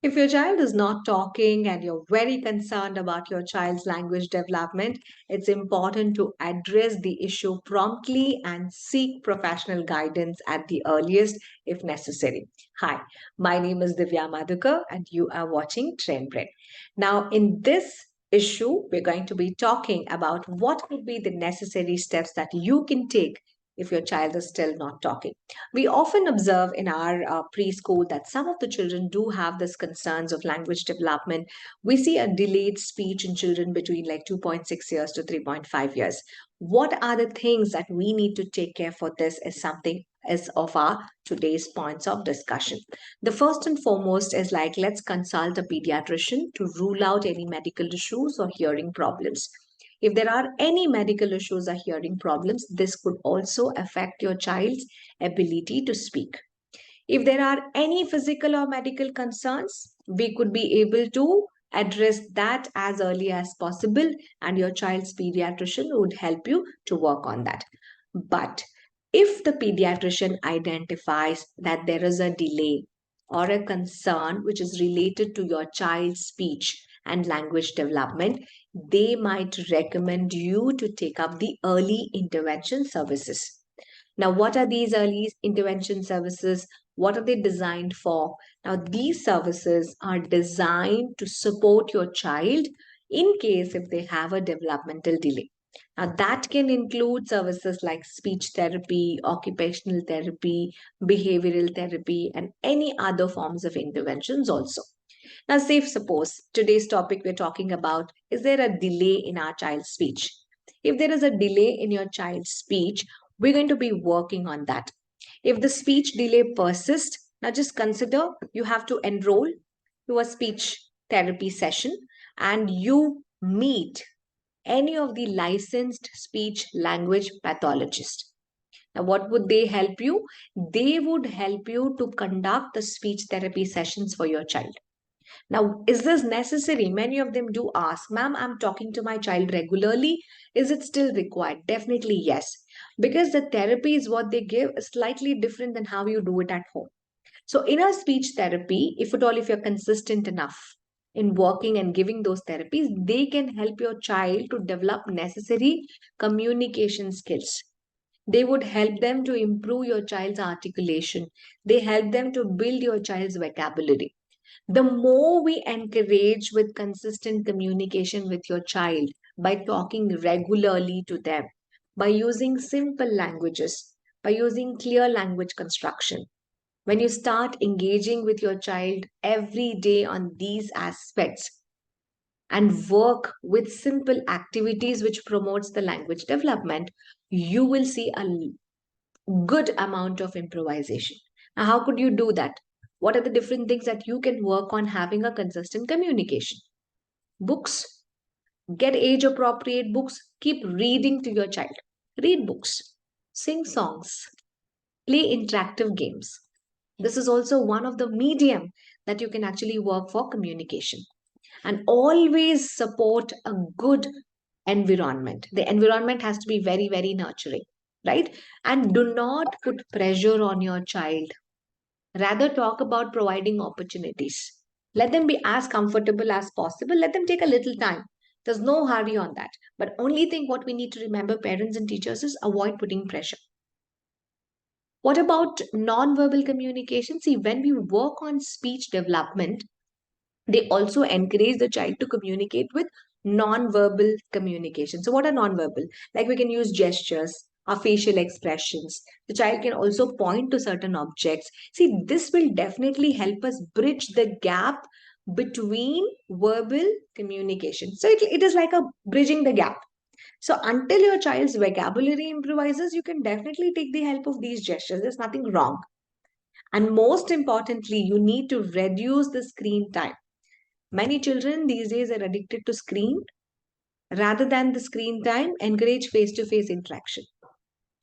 If your child is not talking and you're very concerned about your child's language development, it's important to address the issue promptly and seek professional guidance at the earliest if necessary. Hi, my name is Divya Madhukar and you are watching TrendBread. Now, in this issue, we're going to be talking about what would be the necessary steps that you can take if your child is still not talking. We often observe in our preschool that some of the children do have this concerns of language development. We see a delayed speech in children between like 2.6 years to 3.5 years. What are the things that we need to take care for this is something is of our today's points of discussion. The first and foremost is like let's consult a pediatrician to rule out any medical issues or hearing problems. If there are any medical issues or hearing problems, this could also affect your child's ability to speak. If there are any physical or medical concerns, we could be able to address that as early as possible, and your child's pediatrician would help you to work on that. But if the pediatrician identifies that there is a delay or a concern which is related to your child's speech and language development, they might recommend you to take up the early intervention services. Now, what are these early intervention services? What are they designed for? Now, these services are designed to support your child in case if they have a developmental delay. Now, that can include services like speech therapy, occupational therapy, behavioral therapy, and any other forms of interventions also. Now, say suppose today's topic we're talking about is there a delay in our child's speech? If there is a delay in your child's speech, we're going to be working on that. If the speech delay persists, now just consider you have to enroll to a speech therapy session and you meet any of the licensed speech language pathologists. Now, what would they help you? They would help you to conduct the speech therapy sessions for your child. Now, is this necessary? Many of them do ask, ma'am, I'm talking to my child regularly. Is it still required? Definitely yes. Because the therapy is what they give is slightly different than how you do it at home. So, in a speech therapy, if at all, if you're consistent enough in working and giving those therapies, they can help your child to develop necessary communication skills. They would help them to improve your child's articulation. They help them to build your child's vocabulary. The more we encourage with consistent communication with your child by talking regularly to them, by using simple languages, by using clear language construction, when you start engaging with your child every day on these aspects and work with simple activities which promotes the language development, you will see a good amount of improvisation. Now, how could you do that? What are the different things that you can work on having a consistent communication? Books, get age appropriate books, keep reading to your child. Read books, sing songs, play interactive games. This is also one of the medium that you can actually work for communication. And always support a good environment. The environment has to be very, very nurturing, right? And do not put pressure on your child. Rather, talk about providing opportunities. Let them be as comfortable as possible. Let them take a little time. There's no hurry on that. But only thing what we need to remember, parents and teachers, is avoid putting pressure. What about non-verbal communication? See, when we work on speech development, they also encourage the child to communicate with non-verbal communication. So what are non-verbal? Like we can use gestures or facial expressions. The child can also point to certain objects. See, this will definitely help us bridge the gap between verbal communication. So it is like a bridging the gap. So until your child's vocabulary improvises, you can definitely take the help of these gestures. There's nothing wrong. And most importantly, you need to reduce the screen time. Many children these days are addicted to screen. Rather than the screen time, encourage face-to-face interaction.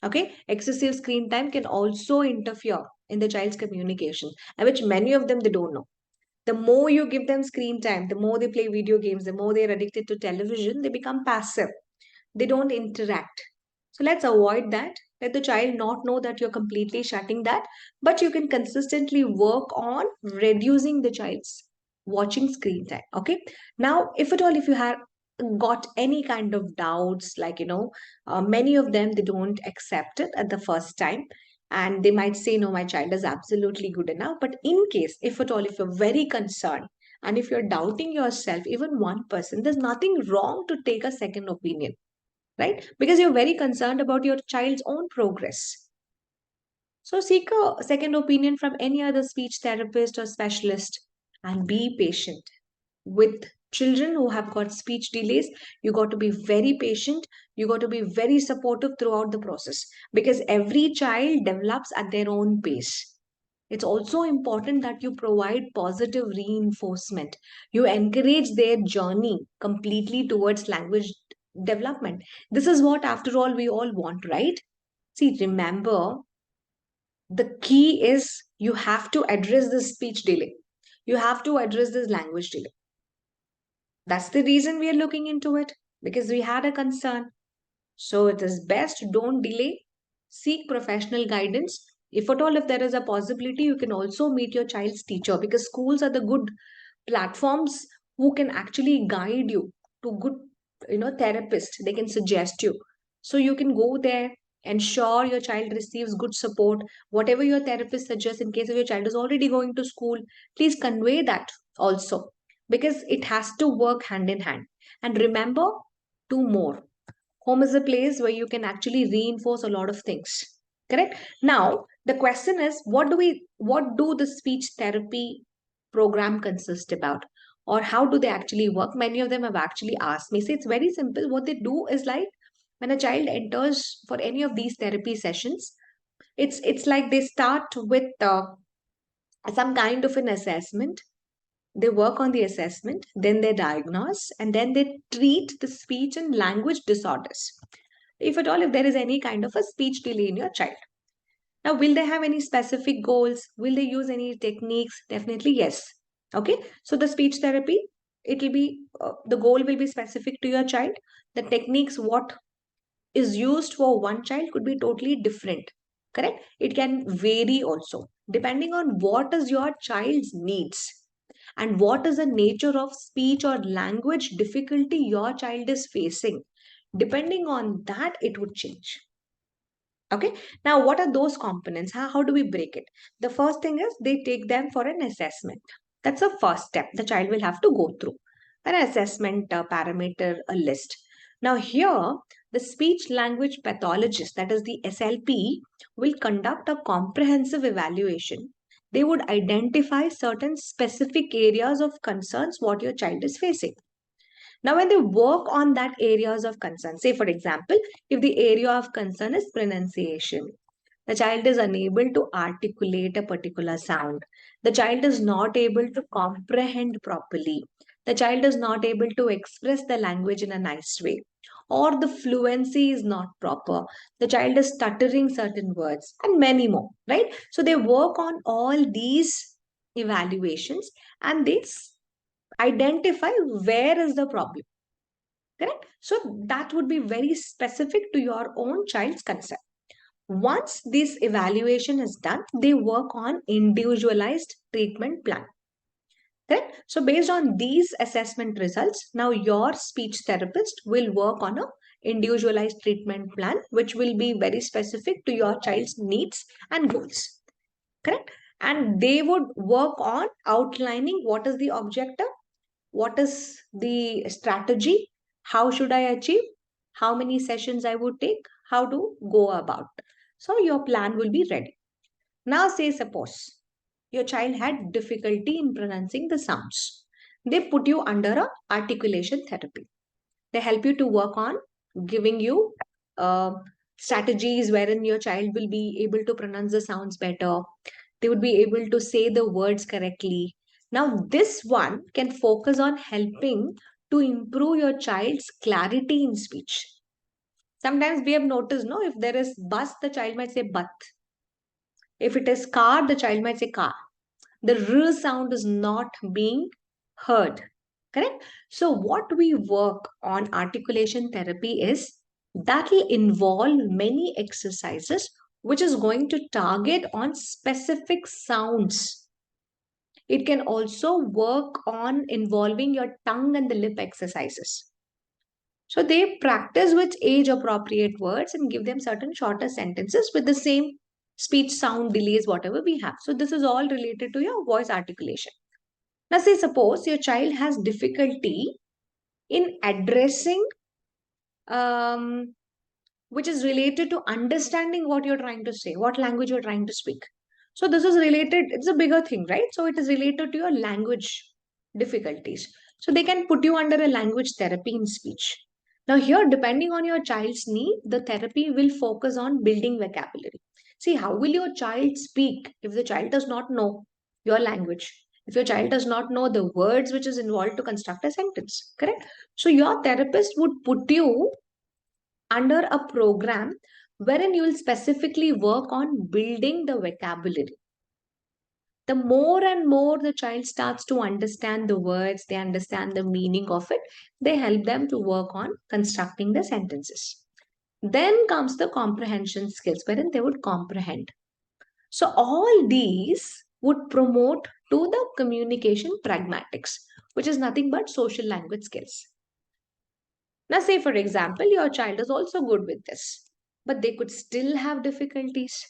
Okay, excessive screen time can also interfere in the child's communication, which many of them they don't know. The more you give them screen time, the more they play video games, the more they're addicted to television, they become passive. They don't interact. So let's avoid that. Let the child not know that you're completely shutting that, but you can consistently work on reducing the child's watching screen time. Okay. Now, if at all, if you have got any kind of doubts, like, many of them, they don't accept it at the first time. And they might say, no, my child is absolutely good enough. But in case, if at all, if you're very concerned and if you're doubting yourself, even 1%, there's nothing wrong to take a second opinion, right? Because you're very concerned about your child's own progress. So seek a second opinion from any other speech therapist or specialist and be patient. With children who have got speech delays, you got to be very patient. You got to be very supportive throughout the process because every child develops at their own pace. It's also important that you provide positive reinforcement. You encourage their journey completely towards language development. This is what, after all, we all want, right? See, remember, the key is you have to address this speech delay. You have to address this language delay. That's the reason we are looking into it, because we had a concern. So it is best, don't delay, seek professional guidance. If at all, if there is a possibility, you can also meet your child's teacher, because schools are the good platforms who can actually guide you to good, therapist. They can suggest you. So you can go there, ensure your child receives good support. Whatever your therapist suggests, in case if your child is already going to school, please convey that also, because it has to work hand in hand. And remember, two more. Home is a place where you can actually reinforce a lot of things. Correct? Now, the question is, what do the speech therapy program consist about? Or how do they actually work? Many of them have actually asked me. Say it's very simple. What they do is, like, when a child enters for any of these therapy sessions, it's like they start with some kind of an assessment. They work on the assessment, then they diagnose, and then they treat the speech and language disorders. If at all, if there is any kind of a speech delay in your child. Now, will they have any specific goals? Will they use any techniques? Definitely yes. Okay. So the speech therapy, it will be, the goal will be specific to your child. The techniques, what is used for one child could be totally different. Correct? It can vary also depending on what is your child's needs and what is the nature of speech or language difficulty your child is facing. Depending on that, it would change. Okay. Now, what are those components? How do we break it? The first thing is they take them for an assessment. That's the first step the child will have to go through. An assessment parameter, a list. Now, here, the speech language pathologist, that is the SLP, will conduct a comprehensive evaluation. They would identify certain specific areas of concerns what your child is facing. Now, when they work on that areas of concern, say for example, if the area of concern is pronunciation, the child is unable to articulate a particular sound, the child is not able to comprehend properly, the child is not able to express the language in a nice way, or the fluency is not proper, the child is stuttering certain words, and many more, right? So they work on all these evaluations and they identify where is the problem. Correct? So that would be very specific to your own child's concern. Once this evaluation is done, they work on individualized treatment plan. Correct? So based on these assessment results, now your speech therapist will work on a individualized treatment plan, which will be very specific to your child's needs and goals. Correct? And they would work on outlining what is the objective, what is the strategy, how should I achieve, how many sessions I would take, how to go about. So your plan will be ready. Now say suppose your child had difficulty in pronouncing the sounds. They put you under a articulation therapy. They help you to work on giving you uh, strategies wherein your child will be able to pronounce the sounds better. They would be able to say the words correctly. Now, this one can focus on helping to improve your child's clarity in speech. Sometimes we have noticed, no, if there is bus, the child might say but. If it is car, the child might say car. The r sound is not being heard. Correct? So, what we work on articulation therapy is that will involve many exercises which is going to target on specific sounds It can also work on involving your tongue and the lip exercises. So they practice with age appropriate words and give them certain shorter sentences with the same speech sound delays, whatever we have. So this is all related to your voice articulation. Now, say suppose your child has difficulty in addressing, um, which is related to understanding what you're trying to say, what language you're trying to speak. So this is related, it's a bigger thing, right? So it is related to your language difficulties. So they can put you under a language therapy in speech. Now, here, depending on your child's need, the therapy will focus on building vocabulary. See, how will your child speak if the child does not know your language? If your child does not know the words which is involved to construct a sentence, correct? So your therapist would put you under a program wherein you will specifically work on building the vocabulary. The more and more the child starts to understand the words, they understand the meaning of it, they help them to work on constructing the sentences. Then comes the comprehension skills, wherein they would comprehend. So, all these would promote to the communication pragmatics, which is nothing but social language skills. Now, say for example, your child is also good with this, but they could still have difficulties.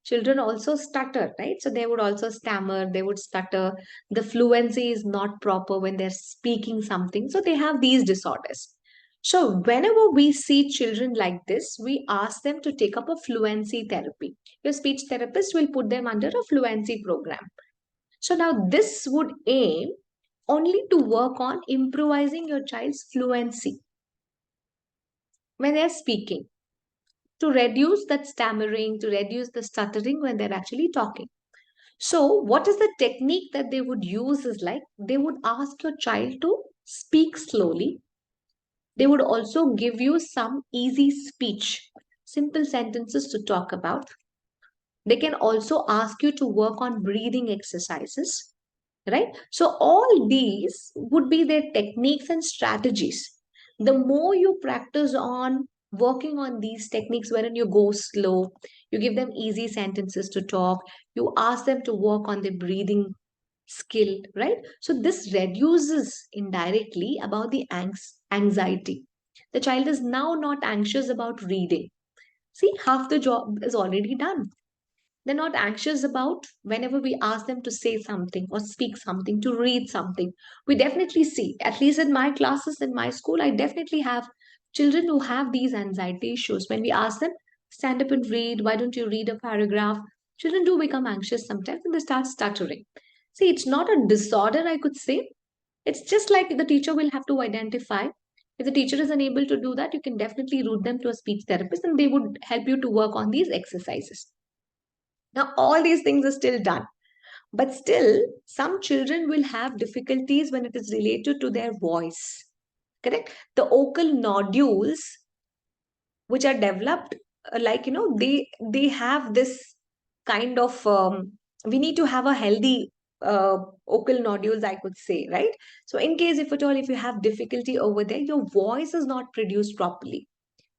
Children also stutter, right? So they would also stammer, they would stutter. The fluency is not proper when they're speaking something. So they have these disorders. So whenever we see children like this, we ask them to take up a fluency therapy. Your speech therapist will put them under a fluency program. So now this would aim only to work on improvising your child's fluency when they're speaking, to reduce that stammering, to reduce the stuttering when they're actually talking. So, what is the technique that they would use is like they would ask your child to speak slowly. They would also give you some easy speech, simple sentences to talk about. They can also ask you to work on breathing exercises, right? So all these would be their techniques and strategies. The more you practice on working on these techniques, wherein you go slow, you give them easy sentences to talk, you ask them to work on their breathing skill, right? So this reduces indirectly about the anxiety. The child is now not anxious about reading. See, half the job is already done. They're not anxious about whenever we ask them to say something or speak something, to read something. We definitely see, at least in my classes, in my school, I definitely have children who have these anxiety issues. When we ask them, stand up and read, why don't you read a paragraph? Children do become anxious sometimes and they start stuttering. See, it's not a disorder, I could say. It's just like the teacher will have to identify. If the teacher is unable to do that, you can definitely route them to a speech therapist and they would help you to work on these exercises. Now, all these things are still done, but still, some children will have difficulties when it is related to their voice. Correct? The vocal nodules, which are developed, like they have this kind of. We need to have a healthy vocal nodules, I could say, right? So, in case if at all if you have difficulty over there, your voice is not produced properly.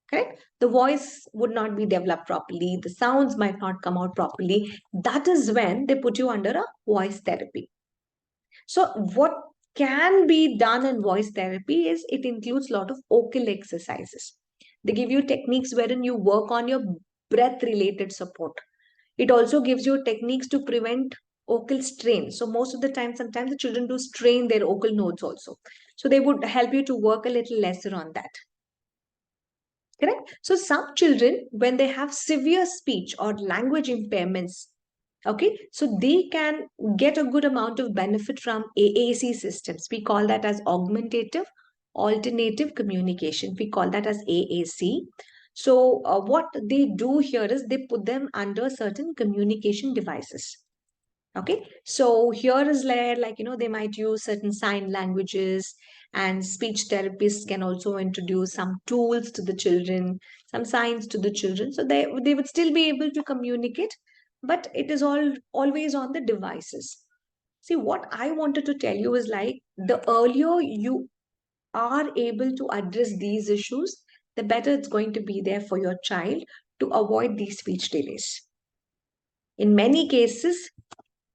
Correct? The voice would not be developed properly, the sounds might not come out properly. That is when they put you under a voice therapy. So what can be done in voice therapy is it includes a lot of vocal exercises. They give you techniques wherein you work on your breath related support. It also gives you techniques to prevent vocal strain. So most of the time, sometimes the children do strain their vocal nodes also. So they would help you to work a little lesser on that. Correct? So some children, when they have severe speech or language impairments, okay, so they can get a good amount of benefit from AAC systems. We call that as augmentative alternative communication. We call that as AAC. So what they do here is they put them under certain communication devices. Okay, so here is where, like, they might use certain sign languages, and speech therapists can also introduce some tools to the children, some signs to the children. So they would still be able to communicate, but it is all always on the devices. See, what I wanted to tell you is like the earlier you are able to address these issues, the better it's going to be there for your child to avoid these speech delays. In many cases,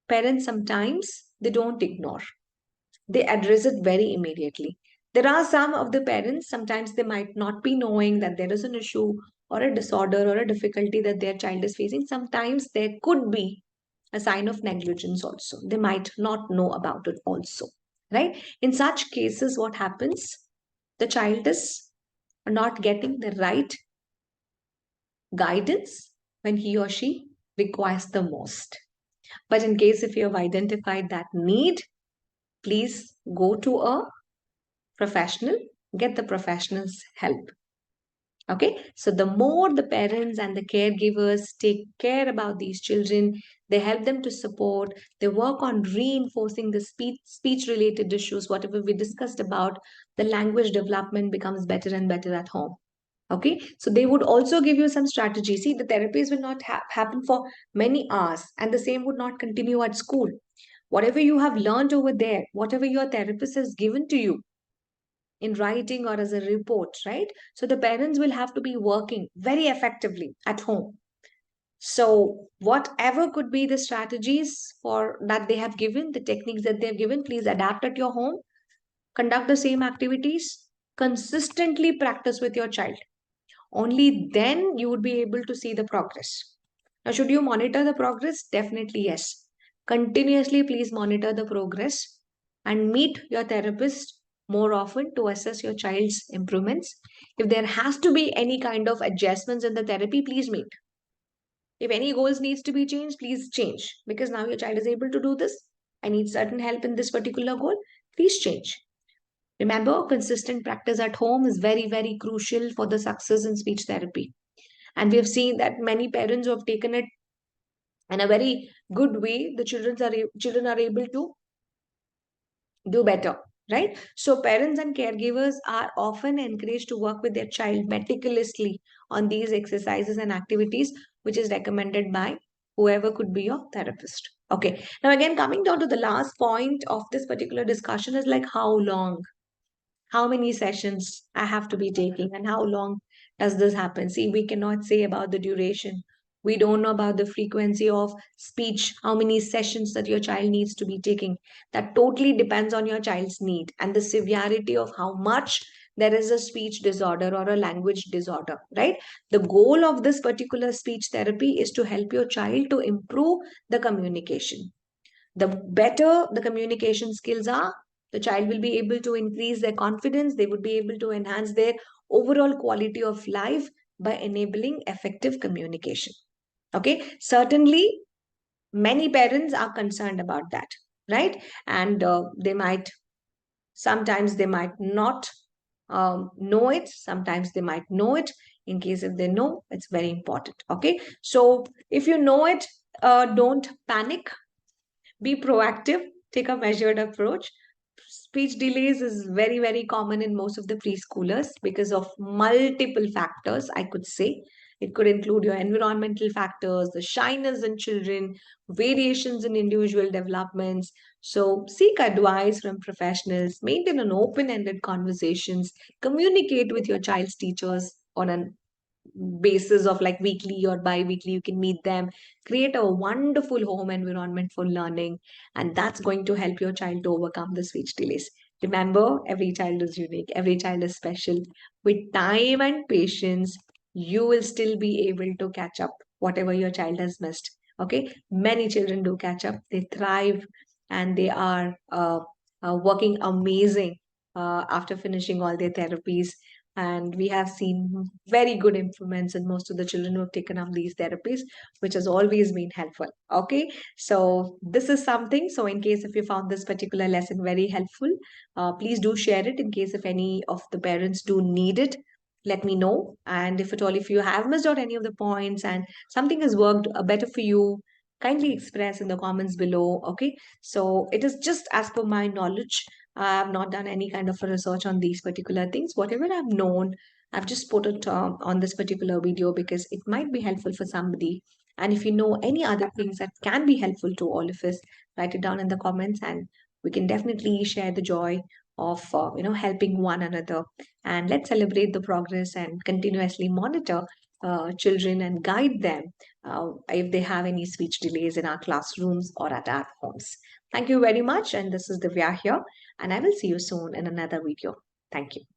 parents sometimes they don't ignore. They address it very immediately. There are some of the parents, sometimes they might not be knowing that there is an issue or a disorder or a difficulty that their child is facing. Sometimes there could be a sign of negligence also. They might not know about it also, right? In such cases, what happens? The child is not getting the right guidance when he or she requires the most. But in case if you have identified that need, please go to a professional, get the professional's help. Okay, so the more the parents and the caregivers take care about these children, they help them to support, they work on reinforcing the speech related issues, whatever we discussed about, the language development becomes better and better at home. Okay, so they would also give you some strategies. See, the therapies will not happen for many hours, and the same would not continue at school. Whatever you have learned over there, whatever your therapist has given to you in writing or as a report, right? So the parents will have to be working very effectively at home. So whatever could be the strategies for that they have given, the techniques that they have given, please adapt at your home, conduct the same activities, consistently practice with your child. Only then you would be able to see the progress. Now, should you monitor the progress? Definitely yes. Continuously, please monitor the progress and meet your therapist more often to assess your child's improvements. If there has to be any kind of adjustments in the therapy, please meet. If any goals needs to be changed, please change, because now your child is able to do this. I need certain help in this particular goal. Please change. Remember, consistent practice at home is very, very crucial for the success in speech therapy. And we have seen that many parents who have taken it in a very good way, the children are able to do better, right? So parents and caregivers are often encouraged to work with their child meticulously on these exercises and activities, which is recommended by whoever could be your therapist. Okay, now again, coming down to the last point of this particular discussion is like how long, how many sessions I have to be taking, and how long does this happen. See, we cannot say about the duration. We don't know about the frequency of speech, how many sessions that your child needs to be taking. That totally depends on your child's need and the severity of how much there is a speech disorder or a language disorder, right? The goal of this particular speech therapy is to help your child to improve the communication. The better the communication skills are, the child will be able to increase their confidence, they would be able to enhance their overall quality of life by enabling effective communication. Okay, certainly many parents are concerned about that, right? And they might, sometimes they might not know it, sometimes they might know it. In case if they know, it's very important. Okay, so if you know it, don't panic, be proactive, take a measured approach. Speech delays is very, very common in most of the preschoolers because of multiple factors, I could say. It could include your environmental factors, the shyness in children, variations in individual developments. So seek advice from professionals, maintain an open-ended conversations, communicate with your child's teachers on an basis of like weekly or bi-weekly. You can meet them, create a wonderful home environment for learning, and that's going to help your child to overcome the speech delays. Remember, every child is unique, every child is special. With time and patience, you will still be able to catch up whatever your child has missed. Okay, many children do catch up, they thrive, and they are working amazing after finishing all their therapies. And we have seen very good improvements in most of the children who have taken up these therapies, which has always been helpful. Okay, so this is something. So in case if you found this particular lesson very helpful, please do share it. In case if any of the parents do need it, let me know. And if at all, if you have missed out any of the points and something has worked better for you, kindly express in the comments below. Okay, so it is just as per my knowledge. I have not done any kind of a research on these particular things. Whatever I've known, I've just put it on this particular video because it might be helpful for somebody. And if you know any other things that can be helpful to all of us, write it down in the comments, and we can definitely share the joy of helping one another. And let's celebrate the progress and continuously monitor children and guide them if they have any speech delays in our classrooms or at our homes. Thank you very much. And this is Divya here, and I will see you soon in another video. Thank you.